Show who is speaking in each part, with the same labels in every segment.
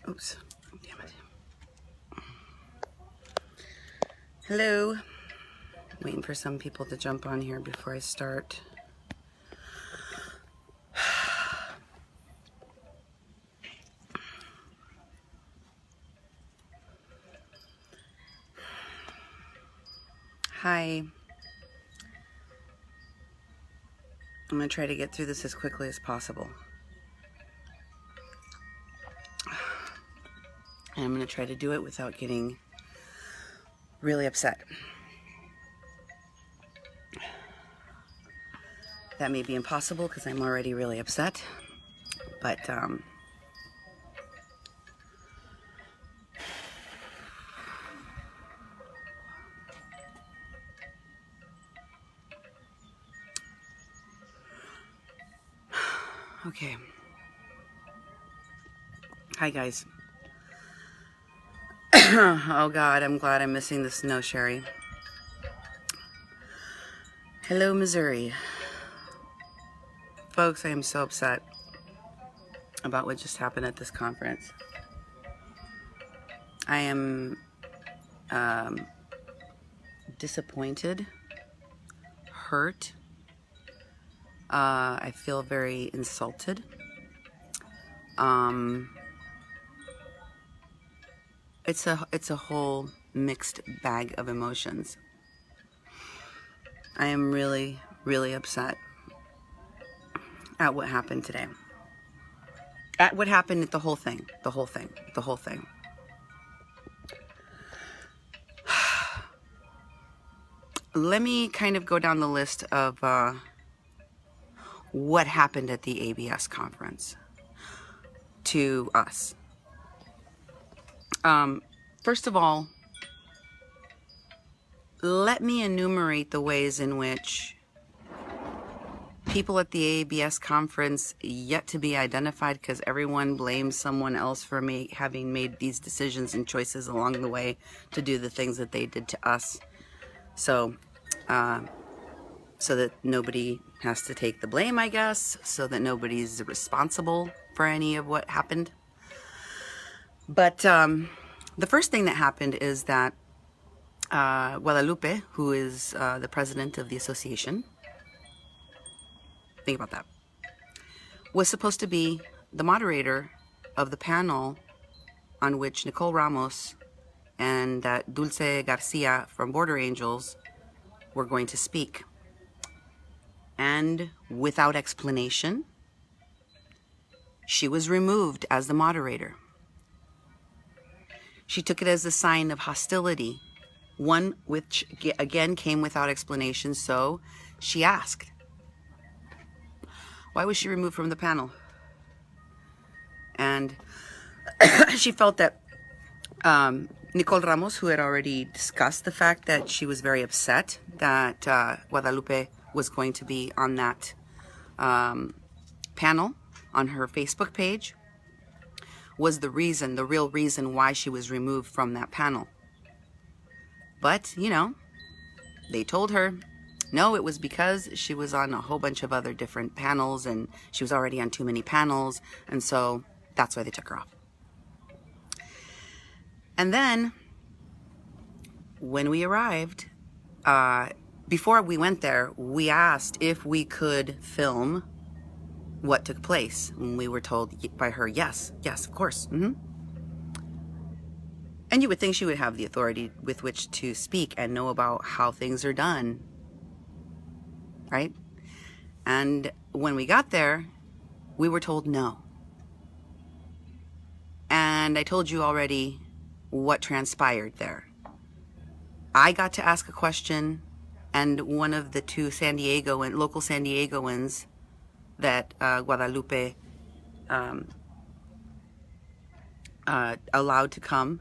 Speaker 1: Oops, damn it. Hello. Waiting for some people to jump on here before I start. Hi. I'm going to try to get through this as quickly as possible. And I'm going to try to do it without getting really upset. That may be impossible because I'm already really upset, but okay. Hi guys. Oh God, I'm glad I'm missing the snow, Sherry. Hello, Missouri. Folks, I am so upset about what just happened at this conference. I am disappointed, hurt. I feel very insulted. It's a whole mixed bag of emotions. I am really, really upset at what happened today. At what happened at the whole thing. Let me kind of go down the list of what happened at the ABS conference to us. First of all, let me enumerate the ways in which people at the ABS conference yet to be identified, because everyone blames someone else for having made these decisions and choices along the way to do the things that they did to us. So that nobody has to take the blame, I guess, so that nobody's responsible for any of what happened. But the first thing that happened is that Guadalupe, who is the president of the association, think about that, was supposed to be the moderator of the panel on which Nicole Ramos and Dulce Garcia from Border Angels were going to speak. And without explanation, she was removed as the moderator. She took it as a sign of hostility, one which again came without explanation, so she asked, why was she removed from the panel? And she felt that Nicole Ramos, who had already discussed the fact that she was very upset that Guadalupe was going to be on that panel on her Facebook page, was the real reason why she was removed from that panel. But, you know, they told her, no, it was because she was on a whole bunch of other different panels and she was already on too many panels, and so that's why they took her off. And then, when we arrived, before we went there, we asked if we could film what took place. And we were told by her, yes, of course. And you would think she would have the authority with which to speak and know about how things are done, right? And when we got there, we were told no. And I told you already what transpired there. I got to ask a question, and one of the two local San Diegoans that Guadalupe allowed to come,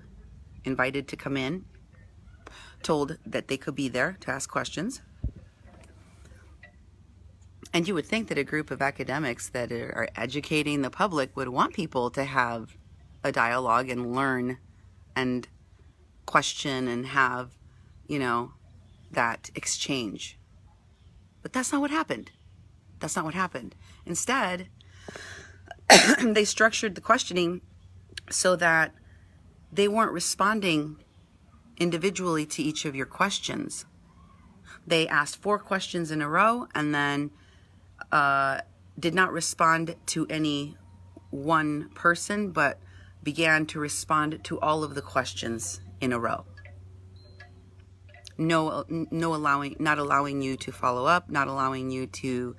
Speaker 1: invited to come in, told that they could be there to ask questions. And you would think that a group of academics that are educating the public would want people to have a dialogue and learn and question and have, you know, that exchange. But that's not what happened. Instead, they structured the questioning so that they weren't responding individually to each of your questions. They asked 4 questions in a row and then did not respond to any one person, but began to respond to all of the questions in a row. Not allowing you to follow up, not allowing you to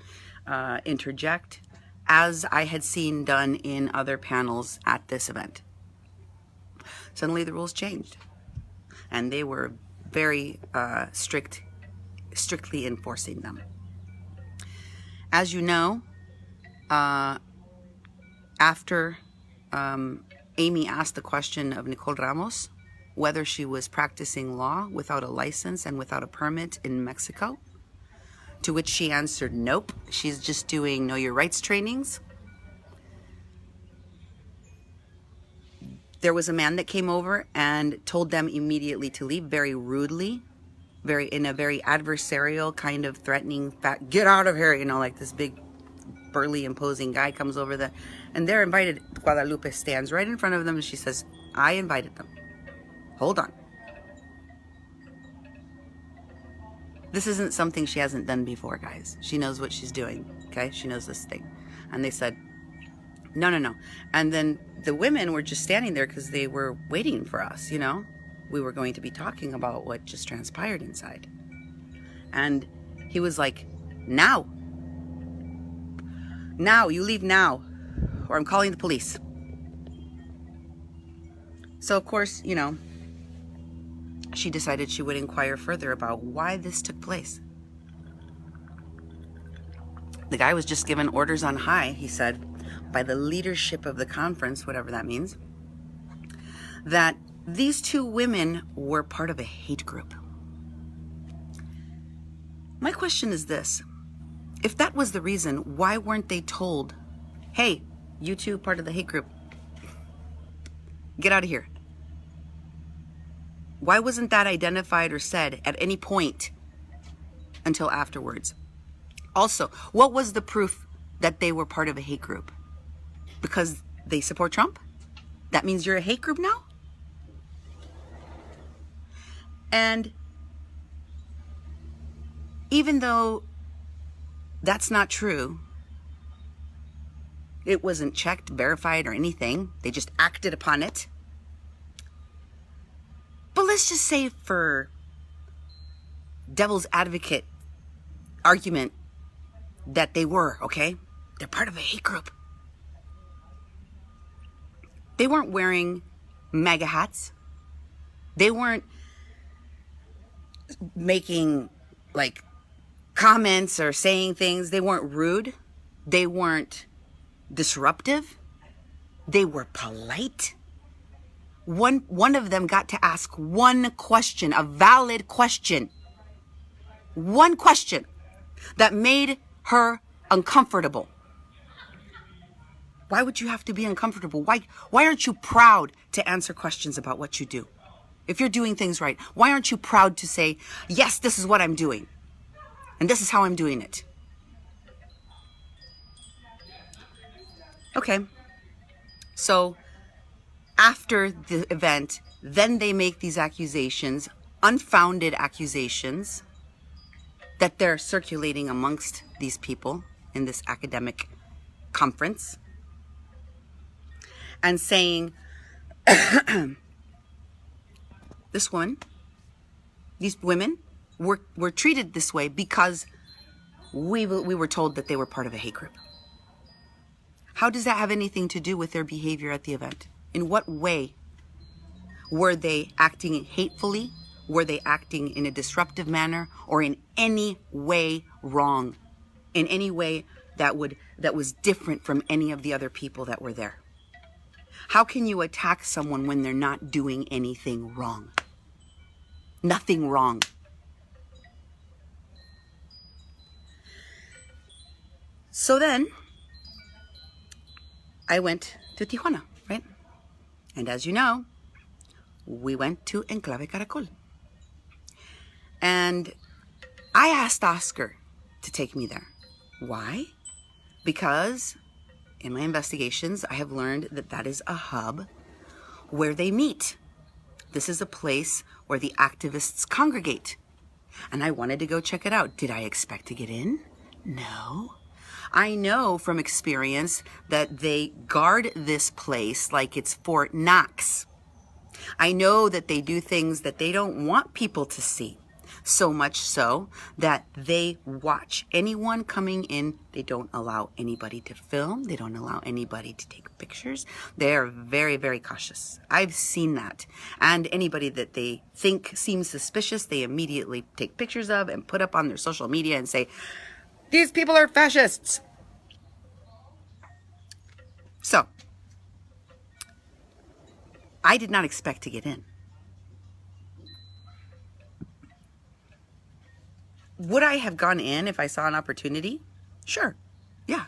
Speaker 1: interject, as I had seen done in other panels at this event. Suddenly the rules changed, and they were very strictly enforcing them. As you know, after Amy asked the question of Nicole Ramos whether she was practicing law without a license and without a permit in Mexico, to which she answered nope, she's just doing know your rights trainings. There was a man that came over and told them immediately to leave, very rudely, in a very adversarial kind of threatening, get out of here, like this big burly imposing guy comes over and they're invited. Guadalupe stands right in front of them and she says, I invited them. Hold on. This isn't something she hasn't done before, guys. She knows what she's doing, okay? She knows this thing. And they said, no. And then the women were just standing there because they were waiting for us, We were going to be talking about what just transpired inside. And he was like, now, you leave now, or I'm calling the police. So, of course, she decided she would inquire further about why this took place. The guy was just given orders on high, he said, by the leadership of the conference, whatever that means, that these 2 women were part of a hate group. My question is this. If that was the reason, why weren't they told, hey, you 2 part of the hate group, get out of here? Why wasn't that identified or said at any point until afterwards? Also, what was the proof that they were part of a hate group? Because they support Trump? That means you're a hate group now? And even though that's not true, it wasn't checked, verified, or anything. They just acted upon it. But let's just say, for devil's advocate argument, that they were, okay? They're part of a hate group. They weren't wearing MAGA hats. They weren't making, comments or saying things. They weren't rude. They weren't disruptive. They were polite. One of them got to ask one question, a valid question. One question that made her uncomfortable. Why would you have to be uncomfortable? Why aren't you proud to answer questions about what you do? If you're doing things right, why aren't you proud to say, yes, this is what I'm doing, and this is how I'm doing it? Okay. So after the event, then they make these accusations, unfounded accusations, that they're circulating amongst these people in this academic conference, and saying, these women were treated this way because we were told that they were part of a hate group. How does that have anything to do with their behavior at the event? In what way? Were they acting hatefully? Were they acting in a disruptive manner, or in any way wrong? In any way that was different from any of the other people that were there? How can you attack someone when they're not doing anything wrong? Nothing wrong. So then, I went to Tijuana, right? And as you know, we went to Enclave Caracol. And I asked Oscar to take me there. Why? Because in my investigations, I have learned that that is a hub where they meet. This is a place where the activists congregate. And I wanted to go check it out. Did I expect to get in? No. I know from experience that they guard this place like it's Fort Knox. I know that they do things that they don't want people to see. So much so that they watch anyone coming in. They don't allow anybody to film. They don't allow anybody to take pictures. They are very, very cautious. I've seen that. And anybody that they think seems suspicious, they immediately take pictures of and put up on their social media and say, "These people are fascists." So, I did not expect to get in. Would I have gone in if I saw an opportunity? Sure. Yeah.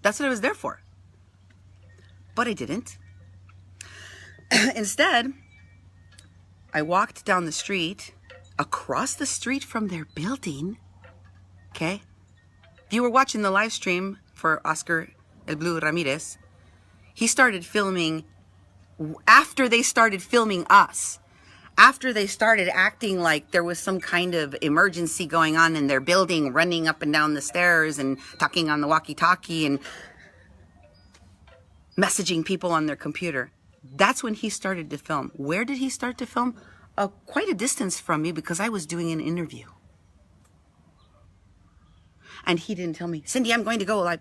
Speaker 1: That's what I was there for. But I didn't. Instead, I walked down the street, across the street from their building. Okay? If you were watching the live stream for Oscar El Blue Ramirez, he started filming after they started filming us. After they started acting like there was some kind of emergency going on in their building, running up and down the stairs and talking on the walkie-talkie and messaging people on their computer. That's when he started to film. Where did he start to film? Quite a distance from me, because I was doing an interview. And he didn't tell me, "Cindy, I'm going to go live."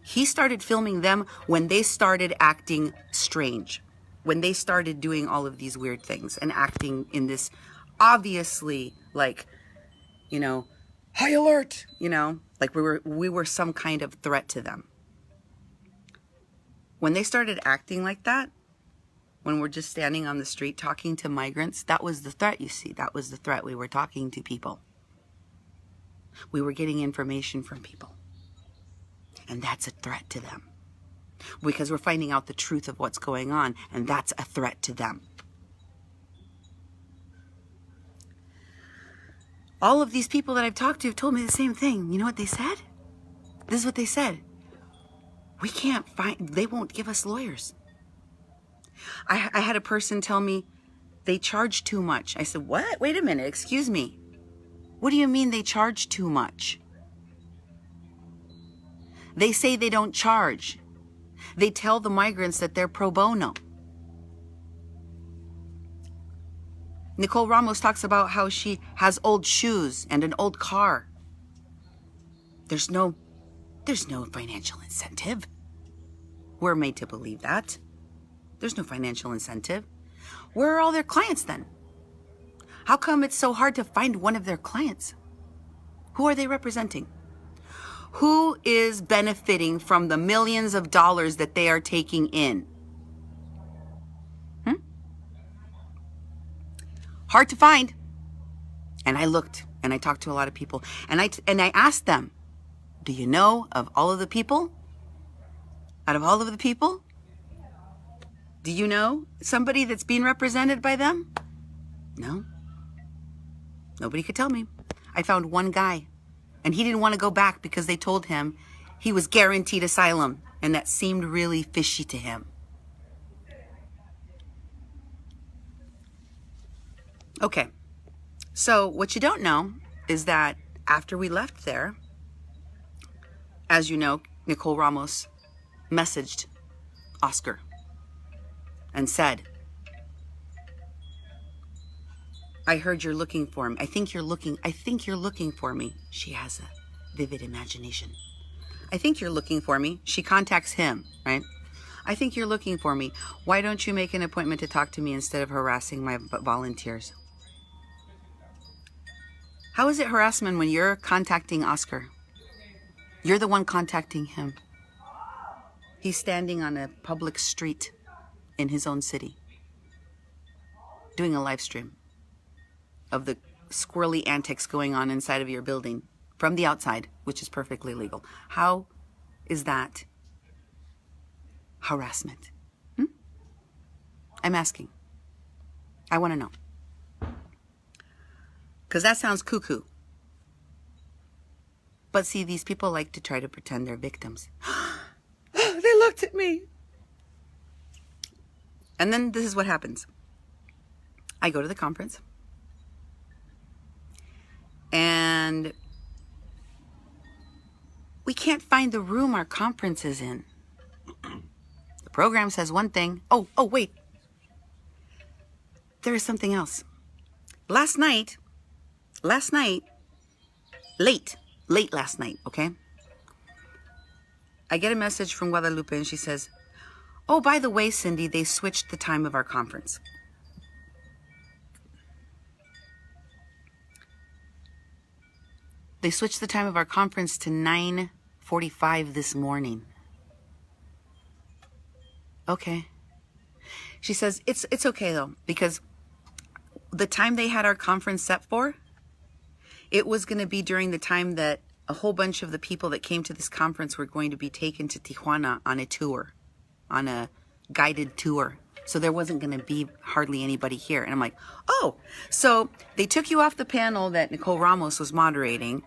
Speaker 1: He started filming them when they started acting strange. When they started doing all of these weird things and acting in this obviously like, high alert, like we were some kind of threat to them. When they started acting like that, when we're just standing on the street talking to migrants, that was the threat, you see. That was the threat. We were talking to people. We were getting information from people. And that's a threat to them. Because we're finding out the truth of what's going on, and that's a threat to them. All of these people that I've talked to have told me the same thing. You know what they said? This is what they said. They won't give us lawyers. I had a person tell me they charge too much. I said, "What? Wait a minute, excuse me. What do you mean they charge too much?" They say they don't charge. They tell the migrants that they're pro bono. Nicole Ramos talks about how she has old shoes and an old car. There's no financial incentive. We're made to believe that. There's no financial incentive. Where are all their clients then? How come it's so hard to find one of their clients? Who are they representing? Who is benefiting from the millions of dollars that they are taking in? Hard to find. And I looked and I talked to a lot of people and I asked them, "Do you know of all of the people? Out of all of the people, do you know somebody that's being represented by them?" No. Nobody could tell me. I found one guy. And he didn't want to go back because they told him he was guaranteed asylum. And that seemed really fishy to him. Okay. So what you don't know is that after we left there, as you know, Nicole Ramos messaged Oscar and said, "I heard you're looking for him. I think you're looking for me." She has a vivid imagination. "I think you're looking for me." She contacts him, right? "I think you're looking for me. Why don't you make an appointment to talk to me instead of harassing my volunteers?" How is it harassment when you're contacting Oscar? You're the one contacting him. He's standing on a public street in his own city, doing a live stream of the squirrely antics going on inside of your building from the outside, which is perfectly legal. How is that harassment? I'm asking. I want to know. Because that sounds cuckoo. But see, these people like to try to pretend they're victims. They looked at me. And then this is what happens. I go to the conference. And we can't find the room our conference is in. The program says one thing. Oh, wait. There is something else. Last night, late last night, okay? I get a message from Guadalupe and she says, oh, by the way, Cindy, they switched the time of our conference. They switched the time of our conference to 9:45 this morning. Okay. She says, it's okay though, because the time they had our conference set for, it was going to be during the time that a whole bunch of the people that came to this conference were going to be taken to Tijuana on a tour, on a guided tour. So there wasn't going to be hardly anybody here. And I'm like, oh, so they took you off the panel that Nicole Ramos was moderating.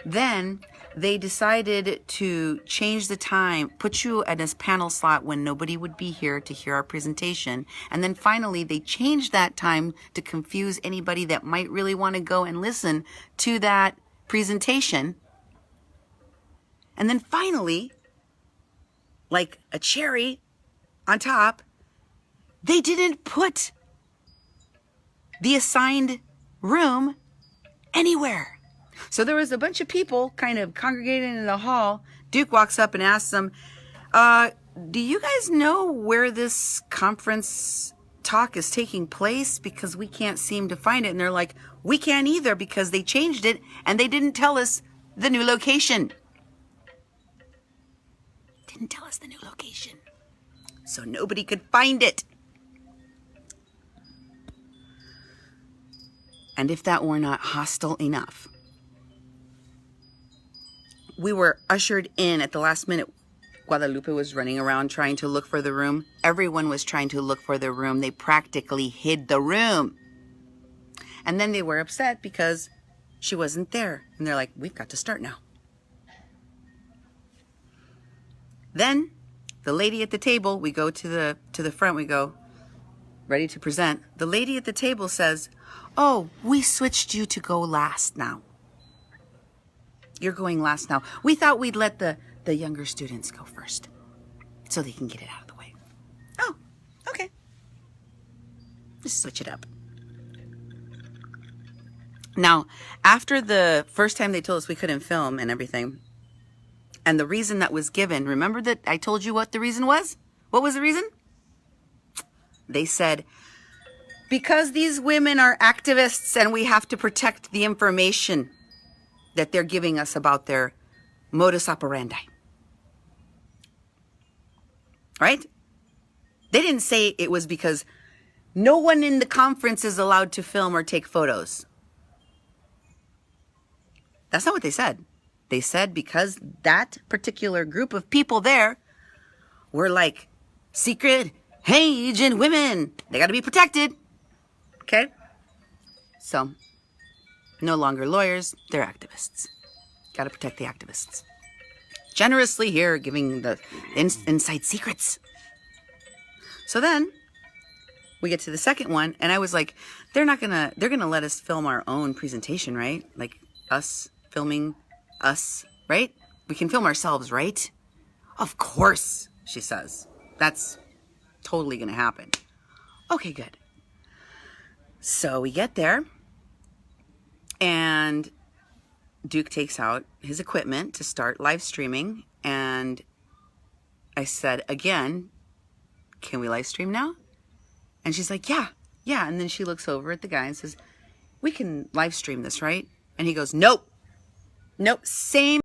Speaker 1: Then they decided to change the time, put you at a panel slot when nobody would be here to hear our presentation. And then finally, they changed that time to confuse anybody that might really want to go and listen to that presentation. And then finally, like a cherry on top, they didn't put the assigned room anywhere. So there was a bunch of people kind of congregated in the hall. Duke walks up and asks them, do you guys know where this conference talk is taking place? Because we can't seem to find it. And they're like, we can't either because they changed it and they didn't tell us the new location. Didn't tell us the new location. So nobody could find it. And if that were not hostile enough, we were ushered in at the last minute. Guadalupe was running around trying to look for the room. Everyone was trying to look for the room. They practically hid the room. And then they were upset because she wasn't there. And they're like, we've got to start now. Then the lady at the table, we go to the front, we go, ready to present. The lady at the table says, oh, we switched you to go last now. You're going last now. We thought we'd let the younger students go first so they can get it out of the way. Oh, okay. Just switch it up. Now, after the first time they told us we couldn't film and everything, and the reason that was given, remember that I told you what the reason was? What was the reason? They said, because these women are activists and we have to protect the information that they're giving us about their modus operandi. Right? They didn't say it was because no one in the conference is allowed to film or take photos. That's not what they said. They said because that particular group of people there were like secret agent women. They got to be protected. Okay? So, no longer lawyers, they're activists. Got to protect the activists. Generously here, giving the inside secrets. So then, we get to the second one, and I was like, they're gonna let us film our own presentation, right? Like, us filming us, right? We can film ourselves, right? Of course, she says. That's totally gonna happen. Okay, good. So we get there, and Duke takes out his equipment to start live streaming, and I said, again, can we live stream now? And she's like, yeah. And then she looks over at the guy and says, we can live stream this, right? And he goes, nope, same